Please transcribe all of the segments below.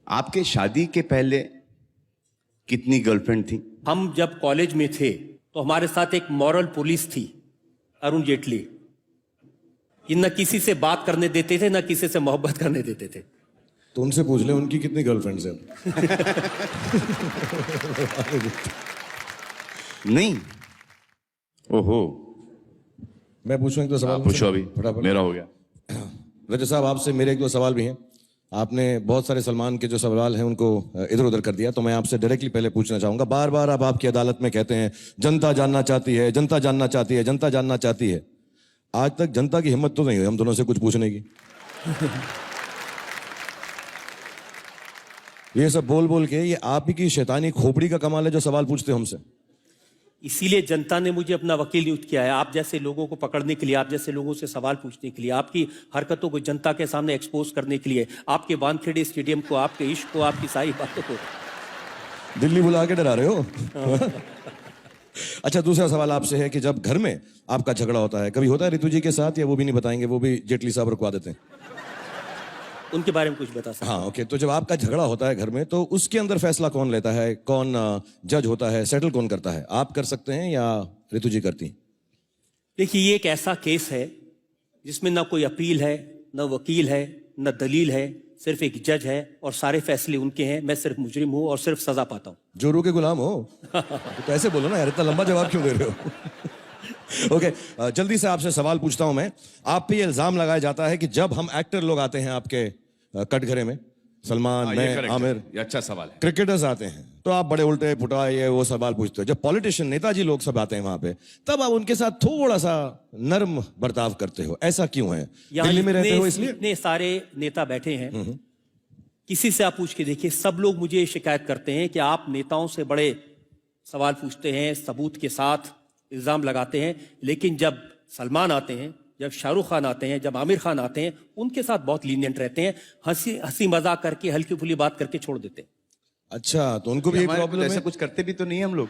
आपके शादी के पहले कितनी गर्लफ्रेंड थी? हम जब कॉलेज में थे तो हमारे साथ एक मॉरल पुलिस थी, अरुण जेटली। ये न किसी से बात करने देते थे, न किसी से मोहब्बत करने देते थे। तो उनसे पूछ ले उनकी कितनी गर्लफ्रेंड्स हैं। नहीं। ओहो, मैं पूछूं एक दो सवाल? पूछो अभी, फटाफट। मेरा हो गया। रजत साहब, आपसे मेरे एक दो सवाल भी हैं। आपने बहुत सारे सलमान के जो सवाल हैं उनको इधर उधर कर दिया, तो मैं आपसे डायरेक्टली पहले पूछना चाहूंगा। बार बार अब आपकी अदालत में कहते हैं जनता जानना चाहती है, जनता जानना चाहती है, जनता जानना चाहती है। आज तक जनता की हिम्मत तो नहीं हुई हम दोनों से कुछ पूछने की। ये सब बोल बोल के ये आप ही की शैतानी खोपड़ी का कमाल है जो सवाल पूछते हो हमसे। इसीलिए जनता ने मुझे अपना वकील नियुक्त किया है, आप जैसे लोगों को पकड़ने के लिए, आप जैसे लोगों से सवाल पूछने के लिए, आपकी हरकतों को जनता के सामने एक्सपोज करने के लिए, आपके वानखेड़े स्टेडियम को, आपके इश्क को, आपकी सारी बातों को। दिल्ली बुला के डरा रहे हो। अच्छा, दूसरा सवाल आपसे है कि जब घर में आपका झगड़ा होता है, कभी होता है ऋतु जी के साथ, या वो भी नहीं बताएंगे, वो भी जेटली साहब रुकवा देते हैं? उनके बारे में कुछ बता सकते? हाँ, ओके। तो जब आपका झगड़ा होता है घर में, तो उसके अंदर फैसला कौन लेता है? कौन जज होता है? सेटल कौन करता है? आप कर सकते हैं या ऋतु जी करती? देखिए, ये एक ऐसा केस है जिसमें ना कोई अपील है, न वकील है, न दलील है, सिर्फ एक जज है और सारे फैसले उनके हैं। मैं सिर्फ मुजरिम हूं और सिर्फ सजा पाता हूं। जोरू के गुलाम हो? तो ऐसे बोलो ना यार, इतना लंबा जवाब क्यों दे रहे हो? ओके, जल्दी से आपसे सवाल पूछता हूं मैं। आप पे ये इल्जाम लगाया जाता है कि जब हम एक्टर लोग आते हैं आपके कटघरे में, सलमान, मैं, आमिर, ये अच्छा सवाल है। क्रिकेटर्स आते हैं, तो आप बड़े उल्टे पुटा ये वो सवाल पूछते हो। जब पॉलिटिशियन, नेताजी लोग सब आते हैं वहां पे, तब आप उनके साथ थोड़ा सा नर्म बर्ताव करते हो। ऐसा क्यों है? दिल्ली में रहते हो इसलिए? इतने सारे नेता बैठे हैं, किसी से आप पूछ के देखिए, सब लोग मुझे शिकायत करते हैं कि आप नेताओं से बड़े सवाल पूछते हैं, सबूत के साथ इल्जाम लगाते हैं, लेकिन जब सलमान आते हैं, जब शाहरुख खान आते हैं, जब आमिर खान आते हैं, उनके साथ बहुत लीनियंट रहते हैं, हंसी मजाक करके, हल्की फुल्की बात करके छोड़ देते हैं। अच्छा, तो उनको भी एक प्रॉब्लम है? ऐसा कुछ करते भी तो नहीं हम लोग।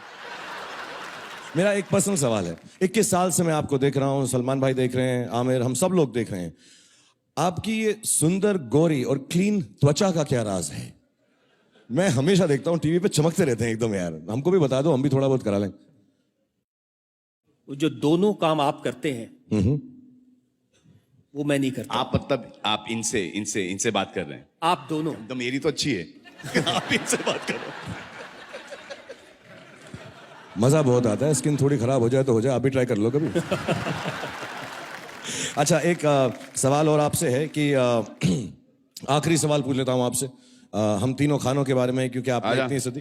मेरा एक पर्सनल सवाल है। 21 साल से मैं आपको देख रहा हूं, सलमान भाई देख रहे हैं, आमिर, हम सब लोग देख रहे हैं। आपकी ये सुंदर, गोरी और क्लीन त्वचा का क्या राज है? मैं हमेशा देखता हूं टीवी पे चमकते रहते हैं एकदम। यार हमको भी बता दो, हम भी थोड़ा बहुत करा लें। जो दोनों काम आप करते हैं वो मैं नहीं करता। आप मतलब आप इनसे बात कर रहे हैं? आप दोनों। तो मेरी तो अच्छी है। आप इनसे बात करो। मजा बहुत आता है। स्किन थोड़ी खराब हो जाए तो हो जाए, आप भी ट्राई कर लो कभी। अच्छा, एक सवाल और आपसे है कि आखिरी सवाल पूछ लेता हूं आपसे। हम तीनों खानों के बारे में, क्योंकि आप इतनी सदी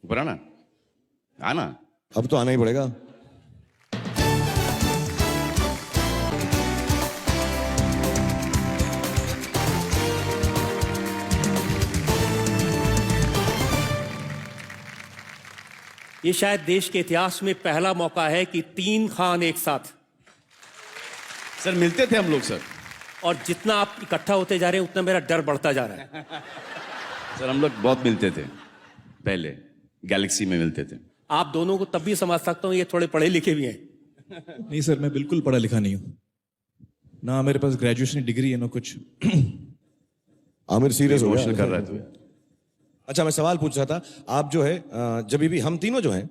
ऊपर आना, आना। अब तो आना ही पड़ेगा। ये शायद देश के इतिहास में पहला मौका है कि 3 खान एक साथ। सर मिलते थे हम लोग सर। और जितना आप इकट्ठा होते जा रहे हैं, उतना मेरा डर बढ़ता जा रहा है। सर हम लोग बहुत मिलते थे पहले, गैलेक्सी में मिलते थे। आप दोनों को तब भी समझ सकता हूं, ये थोड़े पढ़े लिखे भी हैं। नहीं सर, मैं बिल्कुल पढ़ा लिखा नहीं हूं ना, मेरे पास ग्रेजुएशन डिग्री है ना कुछ। आमिर सीरियस हो इमोशनल गया कर रहा है तू। अच्छा, मैं सवाल पूछ रहा था। आप जो है जब भी हम तीनों जो हैं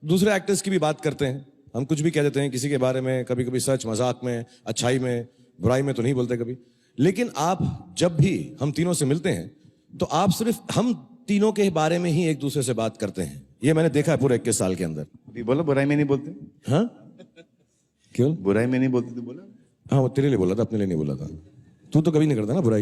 दूसरे एक्टर्स की भी बात करते हैं, हम कुछ भी कह देते हैं किसी के बारे में, कभी कभी सच मजाक में, अच्छाई में, बुराई में तो नहीं बोलते कभी। लेकिन आप जब भी हम तीनों से मिलते हैं तो आप सिर्फ हम तीनों के बारे में ही एक दूसरे से बात करते हैं। ये मैंने देखा है पूरे 21 साल के अंदर। अभी बोला बुराई में नहीं बोलते। हाँ, क्यों? बुराई में नहीं बोलते तो बोला। हाँ, वो तेरे लिए बोला था, अपने लिए नहीं बोला था। तू तो कभी नहीं करता ना बुराई की।